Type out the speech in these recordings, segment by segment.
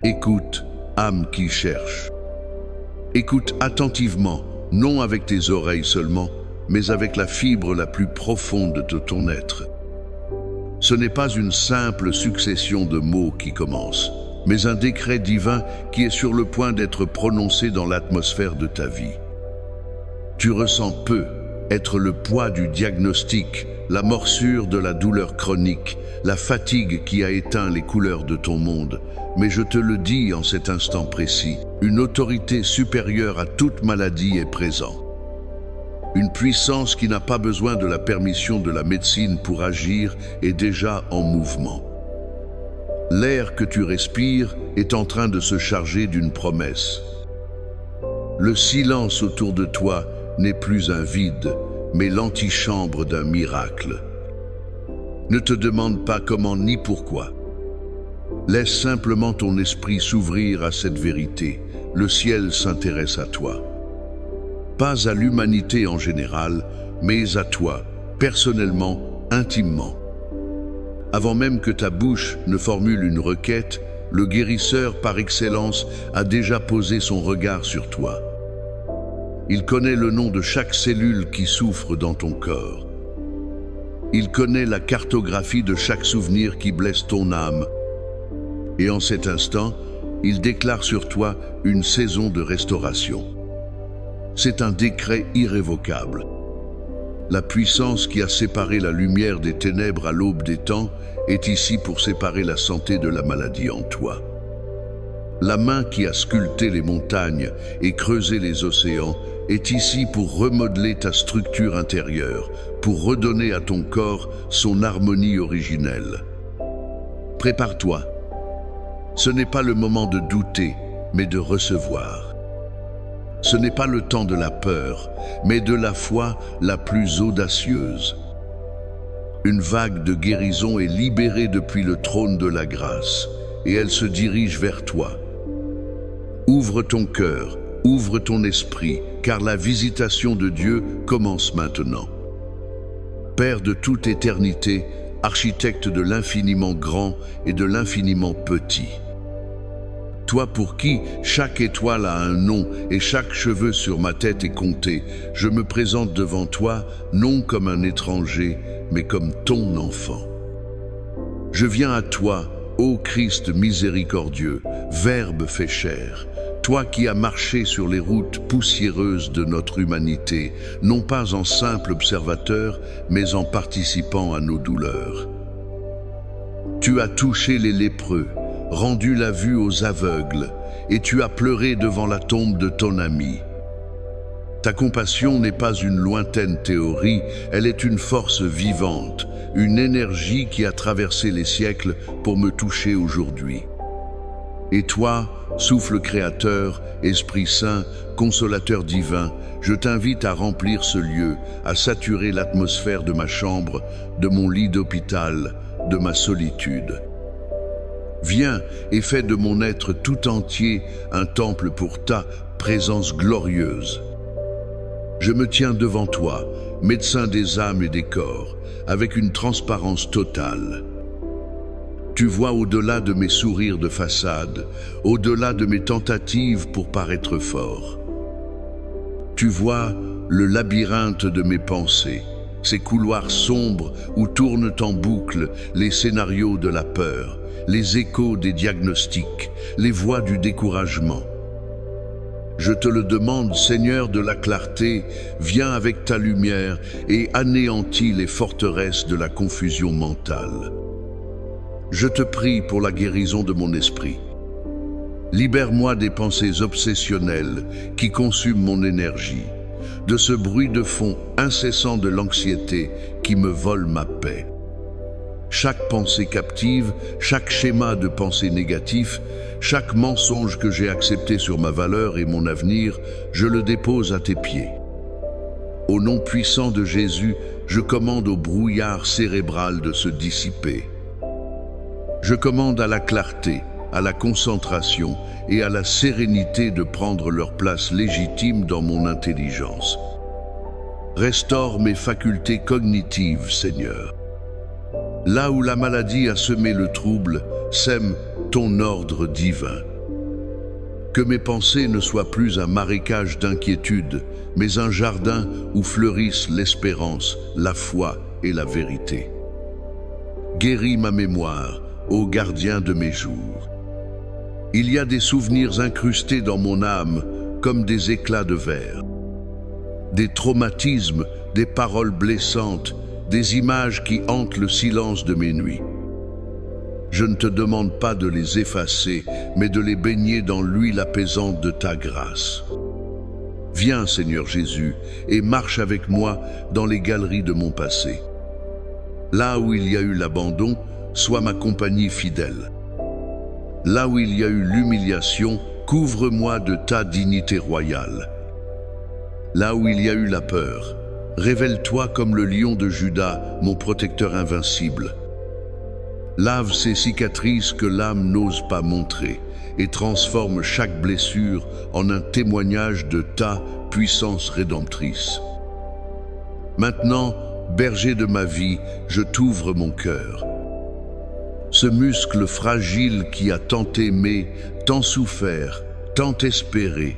Écoute, âme qui cherche. Écoute attentivement, non avec tes oreilles seulement, mais avec la fibre la plus profonde de ton être. Ce n'est pas une simple succession de mots qui commence, mais un décret divin qui est sur le point d'être prononcé dans l'atmosphère de ta vie. Tu ressens peu être le poids du diagnostic, la morsure de la douleur chronique, la fatigue qui a éteint les couleurs de ton monde. Mais je te le dis en cet instant précis, une autorité supérieure à toute maladie est présente. Une puissance qui n'a pas besoin de la permission de la médecine pour agir est déjà en mouvement. L'air que tu respires est en train de se charger d'une promesse. Le silence autour de toi n'est plus un vide, mais l'antichambre d'un miracle. Ne te demande pas comment ni pourquoi. Laisse simplement ton esprit s'ouvrir à cette vérité. Le ciel s'intéresse à toi. Pas à l'humanité en général, mais à toi, personnellement, intimement. Avant même que ta bouche ne formule une requête, le guérisseur par excellence a déjà posé son regard sur toi. Il connaît le nom de chaque cellule qui souffre dans ton corps. Il connaît la cartographie de chaque souvenir qui blesse ton âme. Et en cet instant, il déclare sur toi une saison de restauration. C'est un décret irrévocable. La puissance qui a séparé la lumière des ténèbres à l'aube des temps est ici pour séparer la santé de la maladie en toi. La main qui a sculpté les montagnes et creusé les océans est ici pour remodeler ta structure intérieure, pour redonner à ton corps son harmonie originelle. Prépare-toi. Ce n'est pas le moment de douter, mais de recevoir. Ce n'est pas le temps de la peur, mais de la foi la plus audacieuse. Une vague de guérison est libérée depuis le trône de la grâce, et elle se dirige vers toi. Ouvre ton cœur, ouvre ton esprit, car la visitation de Dieu commence maintenant. Père de toute éternité, architecte de l'infiniment grand et de l'infiniment petit. Toi pour qui chaque étoile a un nom et chaque cheveu sur ma tête est compté, je me présente devant toi non comme un étranger, mais comme ton enfant. Je viens à toi, ô Christ miséricordieux, Verbe fait chair, toi qui as marché sur les routes poussiéreuses de notre humanité, non pas en simple observateur, mais en participant à nos douleurs. Tu as touché les lépreux, rendu la vue aux aveugles, et tu as pleuré devant la tombe de ton ami. Ta compassion n'est pas une lointaine théorie, elle est une force vivante, une énergie qui a traversé les siècles pour me toucher aujourd'hui. Et toi, souffle créateur, Esprit Saint, consolateur divin, je t'invite à remplir ce lieu, à saturer l'atmosphère de ma chambre, de mon lit d'hôpital, de ma solitude. Viens et fais de mon être tout entier un temple pour ta présence glorieuse. Je me tiens devant toi, médecin des âmes et des corps, avec une transparence totale. Tu vois au-delà de mes sourires de façade, au-delà de mes tentatives pour paraître fort. Tu vois le labyrinthe de mes pensées, ces couloirs sombres où tournent en boucle les scénarios de la peur, les échos des diagnostics, les voix du découragement. Je te le demande, Seigneur de la clarté, viens avec ta lumière et anéantis les forteresses de la confusion mentale. Je te prie pour la guérison de mon esprit. Libère-moi des pensées obsessionnelles qui consument mon énergie, de ce bruit de fond incessant de l'anxiété qui me vole ma paix. Chaque pensée captive, chaque schéma de pensée négatif, chaque mensonge que j'ai accepté sur ma valeur et mon avenir, je le dépose à tes pieds. Au nom puissant de Jésus, je commande au brouillard cérébral de se dissiper. Je commande à la clarté, à la concentration et à la sérénité de prendre leur place légitime dans mon intelligence. Restaure mes facultés cognitives, Seigneur. Là où la maladie a semé le trouble, sème ton ordre divin. Que mes pensées ne soient plus un marécage d'inquiétude, mais un jardin où fleurissent l'espérance, la foi et la vérité. Guéris ma mémoire, ô gardien de mes jours. Il y a des souvenirs incrustés dans mon âme comme des éclats de verre. Des traumatismes, des paroles blessantes, des images qui hantent le silence de mes nuits. Je ne te demande pas de les effacer, mais de les baigner dans l'huile apaisante de ta grâce. Viens, Seigneur Jésus, et marche avec moi dans les galeries de mon passé. Là où il y a eu l'abandon, sois ma compagnie fidèle. Là où il y a eu l'humiliation, couvre-moi de ta dignité royale. Là où il y a eu la peur, révèle-toi comme le lion de Juda, mon protecteur invincible. Lave ces cicatrices que l'âme n'ose pas montrer et transforme chaque blessure en un témoignage de ta puissance rédemptrice. Maintenant, berger de ma vie, je t'ouvre mon cœur. Ce muscle fragile qui a tant aimé, tant souffert, tant espéré.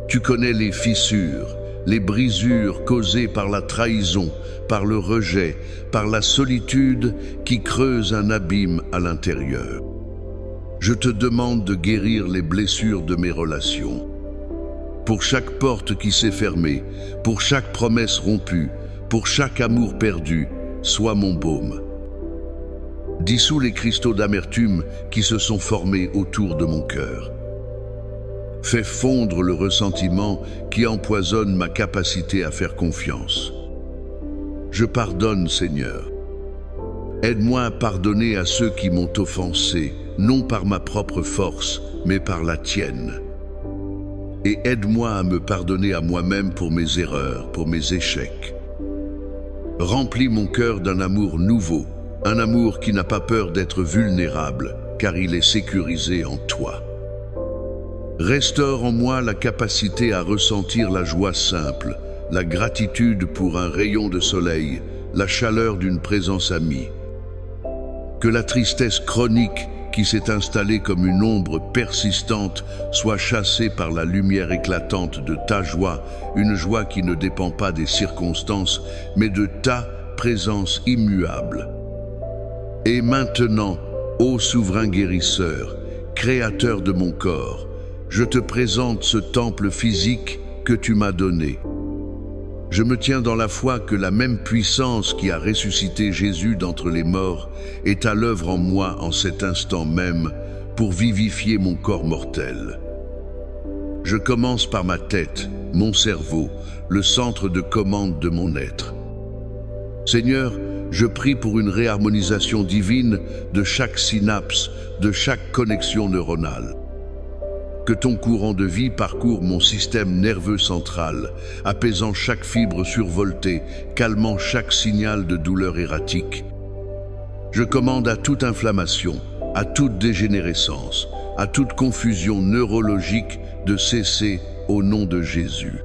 Tu connais les fissures, les brisures causées par la trahison, par le rejet, par la solitude qui creuse un abîme à l'intérieur. Je te demande de guérir les blessures de mes relations. Pour chaque porte qui s'est fermée, pour chaque promesse rompue, pour chaque amour perdu, sois mon baume. Dissous les cristaux d'amertume qui se sont formés autour de mon cœur. Fais fondre le ressentiment qui empoisonne ma capacité à faire confiance. Je pardonne, Seigneur. Aide-moi à pardonner à ceux qui m'ont offensé, non par ma propre force, mais par la tienne. Et aide-moi à me pardonner à moi-même pour mes erreurs, pour mes échecs. Remplis mon cœur d'un amour nouveau, un amour qui n'a pas peur d'être vulnérable, car il est sécurisé en toi. Restaure en moi la capacité à ressentir la joie simple, la gratitude pour un rayon de soleil, la chaleur d'une présence amie. Que la tristesse chronique qui s'est installée comme une ombre persistante soit chassée par la lumière éclatante de ta joie, une joie qui ne dépend pas des circonstances, mais de ta présence immuable. Et maintenant, ô souverain guérisseur, créateur de mon corps, je te présente ce temple physique que tu m'as donné. Je me tiens dans la foi que la même puissance qui a ressuscité Jésus d'entre les morts est à l'œuvre en moi en cet instant même pour vivifier mon corps mortel. Je commence par ma tête, mon cerveau, le centre de commande de mon être. Seigneur, je prie pour une réharmonisation divine de chaque synapse, de chaque connexion neuronale. Que ton courant de vie parcourt mon système nerveux central, apaisant chaque fibre survoltée, calmant chaque signal de douleur erratique. Je commande à toute inflammation, à toute dégénérescence, à toute confusion neurologique de cesser au nom de Jésus.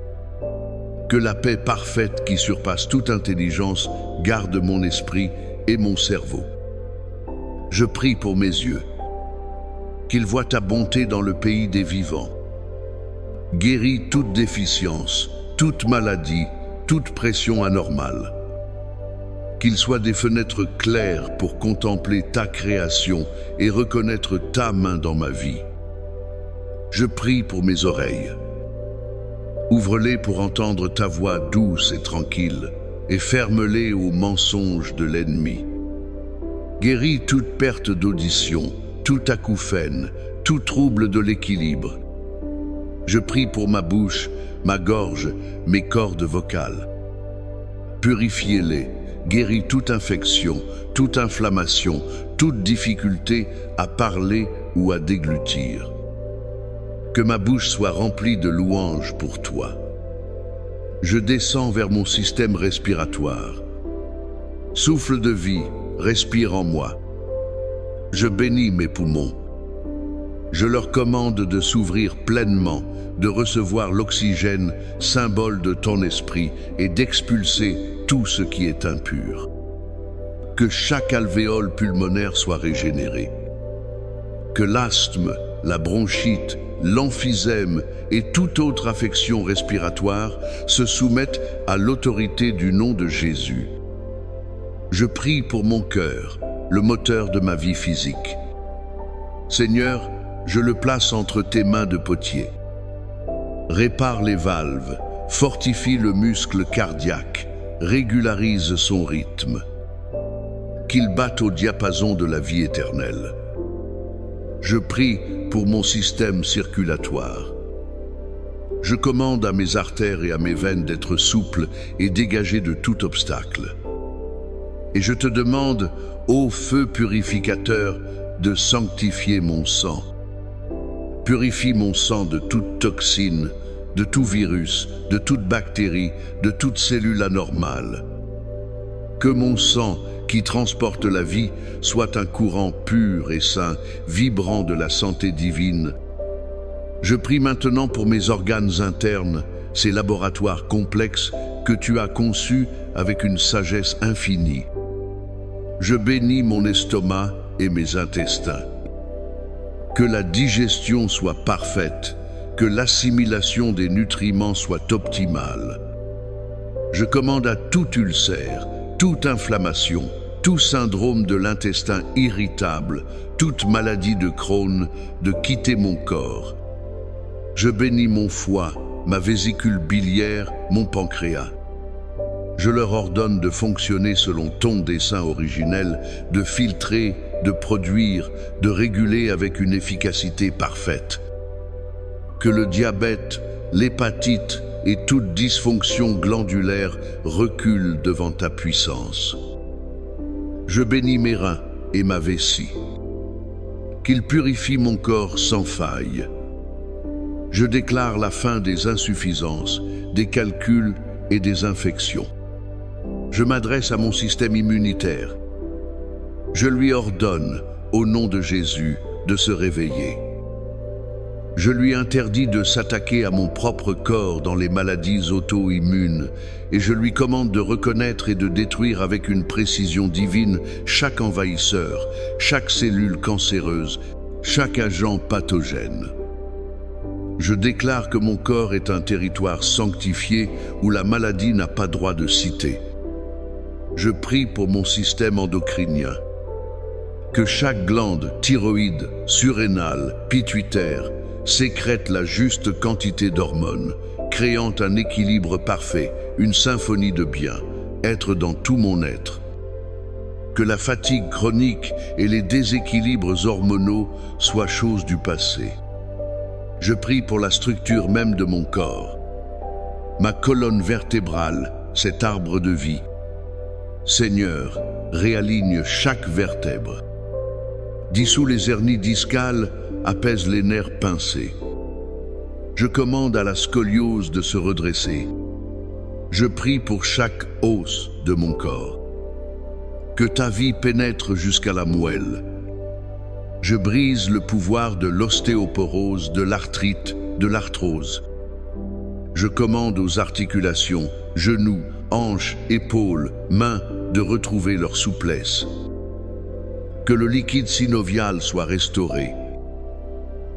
Que la paix parfaite qui surpasse toute intelligence garde mon esprit et mon cerveau. Je prie pour mes yeux, qu'ils voient ta bonté dans le pays des vivants. Guéris toute déficience, toute maladie, toute pression anormale. Qu'ils soient des fenêtres claires pour contempler ta création et reconnaître ta main dans ma vie. Je prie pour mes oreilles. Ouvre-les pour entendre ta voix douce et tranquille, et ferme-les aux mensonges de l'ennemi. Guéris toute perte d'audition, tout acouphène, tout trouble de l'équilibre. Je prie pour ma bouche, ma gorge, mes cordes vocales. Purifiez-les, guéris toute infection, toute inflammation, toute difficulté à parler ou à déglutir. Que ma bouche soit remplie de louanges pour toi. Je descends vers mon système respiratoire. Souffle de vie, respire en moi. Je bénis mes poumons. Je leur commande de s'ouvrir pleinement, de recevoir l'oxygène, symbole de ton esprit, et d'expulser tout ce qui est impur. Que chaque alvéole pulmonaire soit régénéré. Que l'asthme, la bronchite, l'emphysème et toute autre affection respiratoire se soumettent à l'autorité du nom de Jésus. Je prie pour mon cœur, le moteur de ma vie physique. Seigneur, je le place entre tes mains de potier. Répare les valves, fortifie le muscle cardiaque, régularise son rythme. Qu'il batte au diapason de la vie éternelle. Je prie pour mon système circulatoire. Je commande à mes artères et à mes veines d'être souples et dégagées de tout obstacle. Et je te demande, ô feu purificateur, de sanctifier mon sang. Purifie mon sang de toute toxine, de tout virus, de toute bactérie, de toute cellule anormale. Que mon sang, qui transporte la vie, soit un courant pur et sain, vibrant de la santé divine. Je prie maintenant pour mes organes internes, ces laboratoires complexes que tu as conçus avec une sagesse infinie. Je bénis mon estomac et mes intestins. Que la digestion soit parfaite, que l'assimilation des nutriments soit optimale. Je commande à tout ulcère, toute inflammation, tout syndrome de l'intestin irritable, toute maladie de Crohn, de quitter mon corps. Je bénis mon foie, ma vésicule biliaire, mon pancréas. Je leur ordonne de fonctionner selon ton dessein originel, de filtrer, de produire, de réguler avec une efficacité parfaite. Que le diabète, l'hépatite et toute dysfonction glandulaire reculent devant ta puissance. Je bénis mes reins et ma vessie. Qu'ils purifient mon corps sans faille. Je déclare la fin des insuffisances, des calculs et des infections. Je m'adresse à mon système immunitaire. Je lui ordonne, au nom de Jésus, de se réveiller. Je lui interdis de s'attaquer à mon propre corps dans les maladies auto-immunes et je lui commande de reconnaître et de détruire avec une précision divine chaque envahisseur, chaque cellule cancéreuse, chaque agent pathogène. Je déclare que mon corps est un territoire sanctifié où la maladie n'a pas droit de cité. Je prie pour mon système endocrinien. Que chaque glande, thyroïde, surrénale, pituitaire, sécrète la juste quantité d'hormones, créant un équilibre parfait, une symphonie de bien, être dans tout mon être. Que la fatigue chronique et les déséquilibres hormonaux soient choses du passé. Je prie pour la structure même de mon corps. Ma colonne vertébrale, cet arbre de vie. Seigneur, réaligne chaque vertèbre. Dissous les hernies discales, apaise les nerfs pincés. Je commande à la scoliose de se redresser. Je prie pour chaque os de mon corps. Que ta vie pénètre jusqu'à la moelle. Je brise le pouvoir de l'ostéoporose, de l'arthrite, de l'arthrose. Je commande aux articulations, genoux, hanches, épaules, mains de retrouver leur souplesse. Que le liquide synovial soit restauré.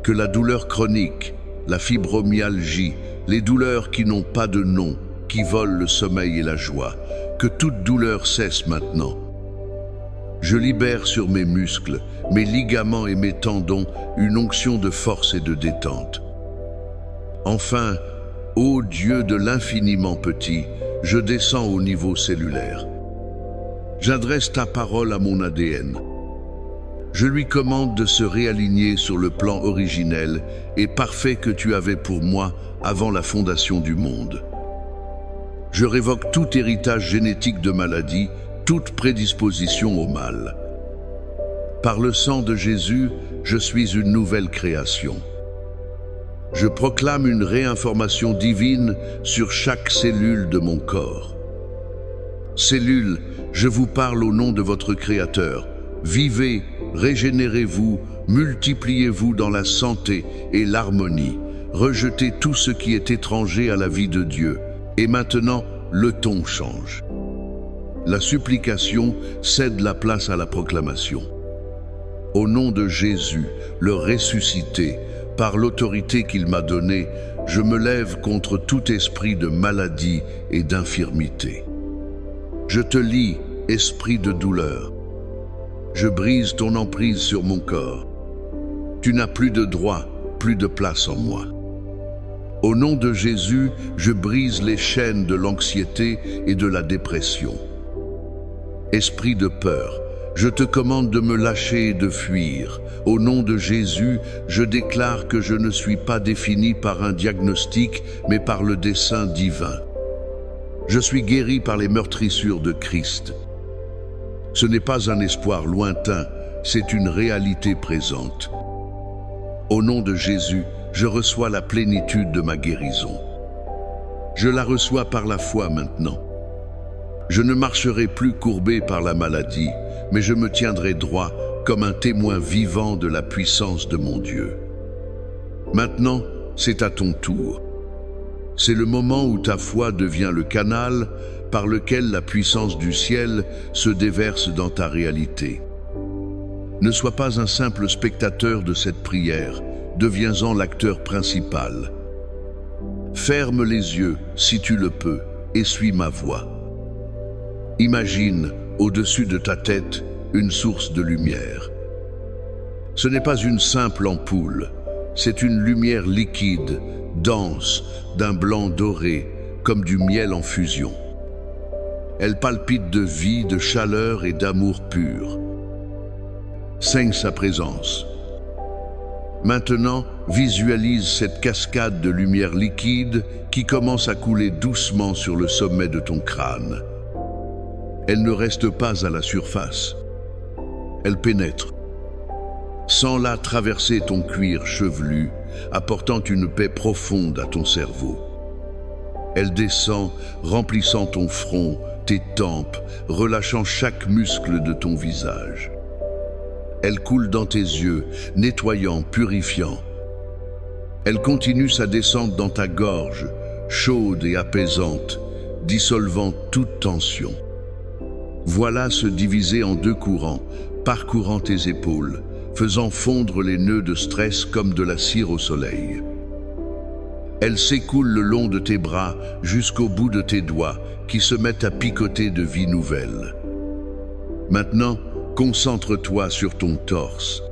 Que la douleur chronique, la fibromyalgie, les douleurs qui n'ont pas de nom, qui volent le sommeil et la joie, que toute douleur cesse maintenant. Je libère sur mes muscles, mes ligaments et mes tendons une onction de force et de détente. Enfin, ô Dieu de l'infiniment petit, je descends au niveau cellulaire. J'adresse ta parole à mon ADN. Je lui commande de se réaligner sur le plan originel et parfait que tu avais pour moi avant la fondation du monde. Je révoque tout héritage génétique de maladie, toute prédisposition au mal. Par le sang de Jésus, je suis une nouvelle création. Je proclame une réinformation divine sur chaque cellule de mon corps. Cellules, je vous parle au nom de votre Créateur. Vivez, régénérez-vous, multipliez-vous dans la santé et l'harmonie. Rejetez tout ce qui est étranger à la vie de Dieu. Et maintenant, le ton change. La supplication cède la place à la proclamation. Au nom de Jésus, le ressuscité, Par l'autorité qu'il m'a donnée, je me lève contre tout esprit de maladie et d'infirmité. Je te lie, esprit de douleur. Je brise ton emprise sur mon corps. Tu n'as plus de droit, plus de place en moi. Au nom de Jésus, je brise les chaînes de l'anxiété et de la dépression. Esprit de peur, je te commande de me lâcher et de fuir. Au nom de Jésus, je déclare que je ne suis pas défini par un diagnostic, mais par le dessein divin. Je suis guéri par les meurtrissures de Christ. Ce n'est pas un espoir lointain, c'est une réalité présente. Au nom de Jésus, je reçois la plénitude de ma guérison. Je la reçois par la foi maintenant. Je ne marcherai plus courbé par la maladie, mais je me tiendrai droit comme un témoin vivant de la puissance de mon Dieu. Maintenant, c'est à ton tour. C'est le moment où ta foi devient le canal par lequel la puissance du ciel se déverse dans ta réalité. Ne sois pas un simple spectateur de cette prière, deviens-en l'acteur principal. Ferme les yeux, si tu le peux, et suis ma voix. Imagine, au-dessus de ta tête, une source de lumière. Ce n'est pas une simple ampoule, c'est une lumière liquide, dense, d'un blanc doré, comme du miel en fusion. Elle palpite de vie, de chaleur et d'amour pur. Saigne sa présence. Maintenant, visualise cette cascade de lumière liquide qui commence à couler doucement sur le sommet de ton crâne. Elle ne reste pas à la surface. Elle pénètre. Sens-la traverser ton cuir chevelu, apportant une paix profonde à ton cerveau. Elle descend, remplissant ton front, tes tempes, relâchant chaque muscle de ton visage. Elle coule dans tes yeux, nettoyant, purifiant. Elle continue sa descente dans ta gorge, chaude et apaisante, dissolvant toute tension. Voilà se diviser en deux courants, parcourant tes épaules, faisant fondre les nœuds de stress comme de la cire au soleil. Elle s'écoule le long de tes bras jusqu'au bout de tes doigts qui se mettent à picoter de vie nouvelle. Maintenant, concentre-toi sur ton torse.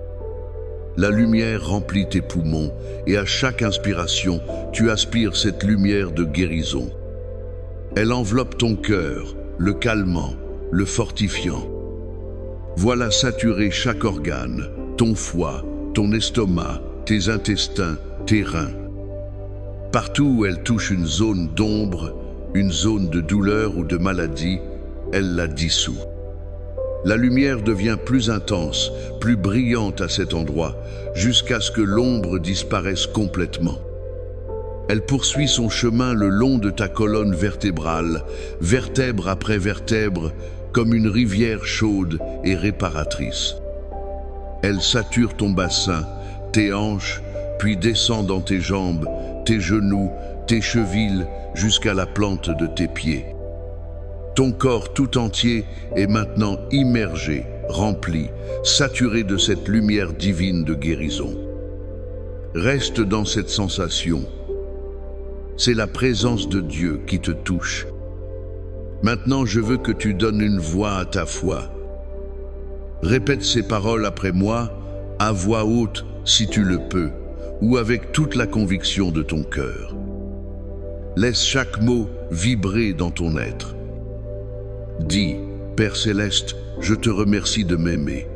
La lumière remplit tes poumons et à chaque inspiration, tu aspires cette lumière de guérison. Elle enveloppe ton cœur, le calmant, le fortifiant. Voilà saturer chaque organe, ton foie, ton estomac, tes intestins, tes reins. Partout où elle touche une zone d'ombre, une zone de douleur ou de maladie, elle la dissout. La lumière devient plus intense, plus brillante à cet endroit, jusqu'à ce que l'ombre disparaisse complètement. Elle poursuit son chemin le long de ta colonne vertébrale, vertèbre après vertèbre, comme une rivière chaude et réparatrice. Elle sature ton bassin, tes hanches, puis descend dans tes jambes, tes genoux, tes chevilles, jusqu'à la plante de tes pieds. Ton corps tout entier est maintenant immergé, rempli, saturé de cette lumière divine de guérison. Reste dans cette sensation. C'est la présence de Dieu qui te touche. Maintenant, je veux que tu donnes une voix à ta foi. Répète ces paroles après moi, à voix haute si tu le peux, ou avec toute la conviction de ton cœur. Laisse chaque mot vibrer dans ton être. Dis, Père Céleste, je te remercie de m'aimer.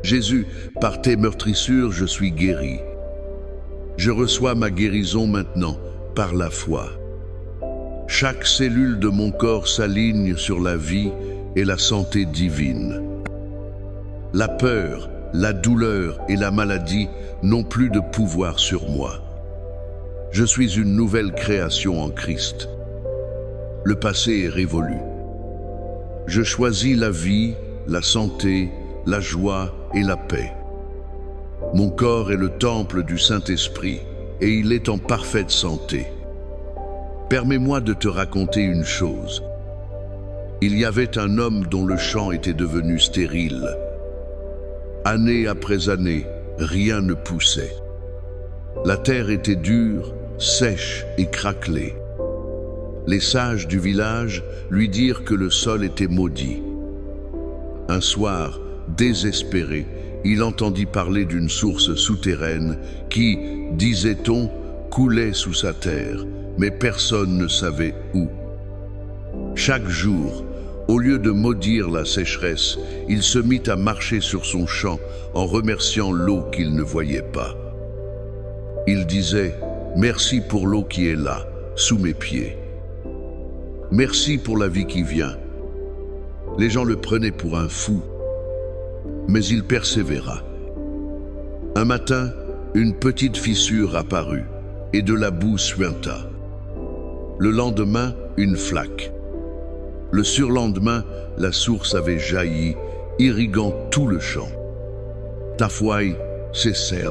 Jésus, par tes meurtrissures, je suis guéri. Je reçois ma guérison maintenant, par la foi. Chaque cellule de mon corps s'aligne sur la vie et la santé divine. La peur, la douleur et la maladie n'ont plus de pouvoir sur moi. Je suis une nouvelle création en Christ. Le passé est révolu. Je choisis la vie, la santé, la joie et la paix. Mon corps est le temple du Saint-Esprit et il est en parfaite santé. Permets-moi de te raconter une chose. Il y avait un homme dont le champ était devenu stérile. Année après année, rien ne poussait. La terre était dure, sèche et craquelée. Les sages du village lui dirent que le sol était maudit. Un soir, désespéré, il entendit parler d'une source souterraine qui, disait-on, coulait sous sa terre, mais personne ne savait où. Chaque jour, au lieu de maudire la sécheresse, il se mit à marcher sur son champ en remerciant l'eau qu'il ne voyait pas. Il disait « Merci pour l'eau qui est là, sous mes pieds. Merci pour la vie qui vient. » Les gens le prenaient pour un fou, mais il persévéra. Un matin, une petite fissure apparut et de la boue suinta. Le lendemain, une flaque. Le surlendemain, la source avait jailli, irriguant tout le champ. Tafouaï, c'est sel.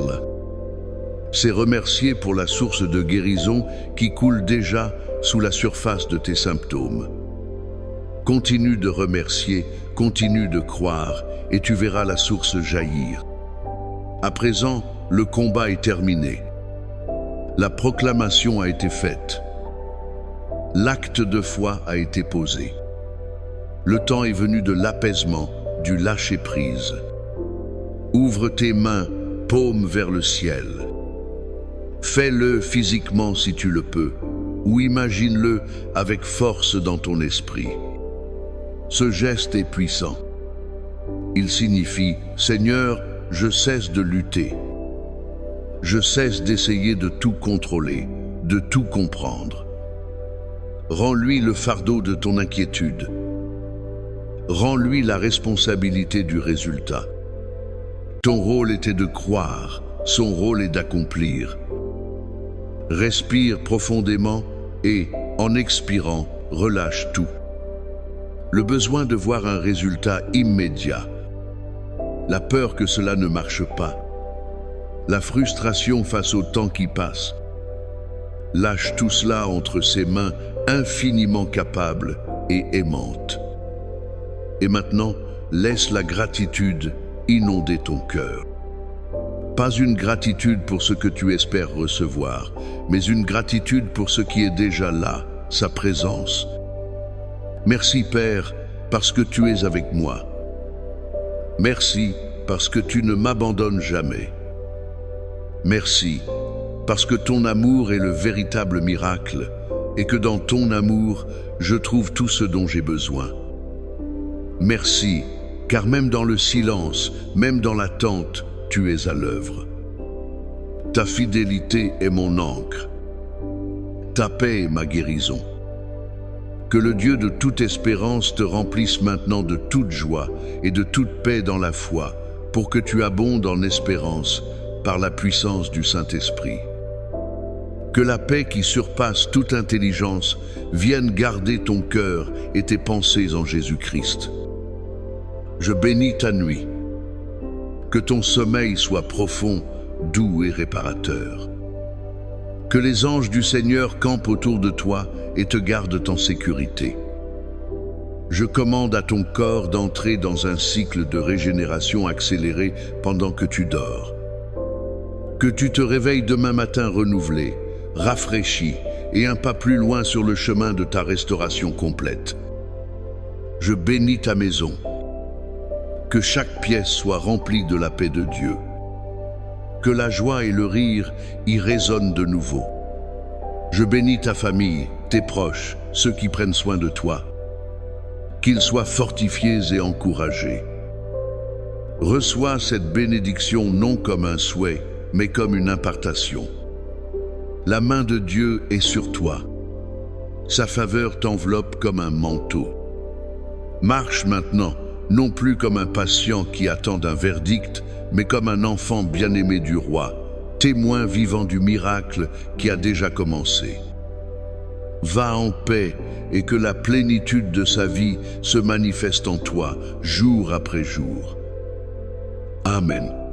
C'est remercier pour la source de guérison qui coule déjà sous la surface de tes symptômes. Continue de remercier, continue de croire, et tu verras la source jaillir. À présent, le combat est terminé. La proclamation a été faite. L'acte de foi a été posé. Le temps est venu de l'apaisement, du lâcher-prise. Ouvre tes mains, paume vers le ciel. Fais-le physiquement si tu le peux, ou imagine-le avec force dans ton esprit. Ce geste est puissant. Il signifie « Seigneur, je cesse de lutter. Je cesse d'essayer de tout contrôler, de tout comprendre. Rends-lui le fardeau de ton inquiétude. Rends-lui la responsabilité du résultat. Ton rôle était de croire, son rôle est d'accomplir. Respire profondément et, en expirant, relâche tout. Le besoin de voir un résultat immédiat. La peur que cela ne marche pas. La frustration face au temps qui passe. Lâche tout cela entre ses mains infiniment capables et aimantes. Et maintenant, laisse la gratitude inonder ton cœur. Pas une gratitude pour ce que tu espères recevoir, mais une gratitude pour ce qui est déjà là, sa présence. Merci Père, parce que tu es avec moi. Merci, parce que tu ne m'abandonnes jamais. Merci, parce que ton amour est le véritable miracle et que dans ton amour, je trouve tout ce dont j'ai besoin. Merci, car même dans le silence, même dans l'attente, tu es à l'œuvre. Ta fidélité est mon ancre. Ta paix est ma guérison. Que le Dieu de toute espérance te remplisse maintenant de toute joie et de toute paix dans la foi, pour que tu abondes en espérance par la puissance du Saint-Esprit. Que la paix qui surpasse toute intelligence vienne garder ton cœur et tes pensées en Jésus-Christ. Je bénis ta nuit. Que ton sommeil soit profond, doux et réparateur. Que les anges du Seigneur campent autour de toi et te gardent en sécurité. Je commande à ton corps d'entrer dans un cycle de régénération accéléré pendant que tu dors. Que tu te réveilles demain matin renouvelé, rafraîchi et un pas plus loin sur le chemin de ta restauration complète. Je bénis ta maison. Que chaque pièce soit remplie de la paix de Dieu. Que la joie et le rire y résonnent de nouveau. Je bénis ta famille, tes proches, ceux qui prennent soin de toi. Qu'ils soient fortifiés et encouragés. Reçois cette bénédiction non comme un souhait, mais comme une impartation. La main de Dieu est sur toi. Sa faveur t'enveloppe comme un manteau. Marche maintenant, non plus comme un patient qui attend un verdict, mais comme un enfant bien-aimé du roi, témoin vivant du miracle qui a déjà commencé. Va en paix et que la plénitude de sa vie se manifeste en toi jour après jour. Amen.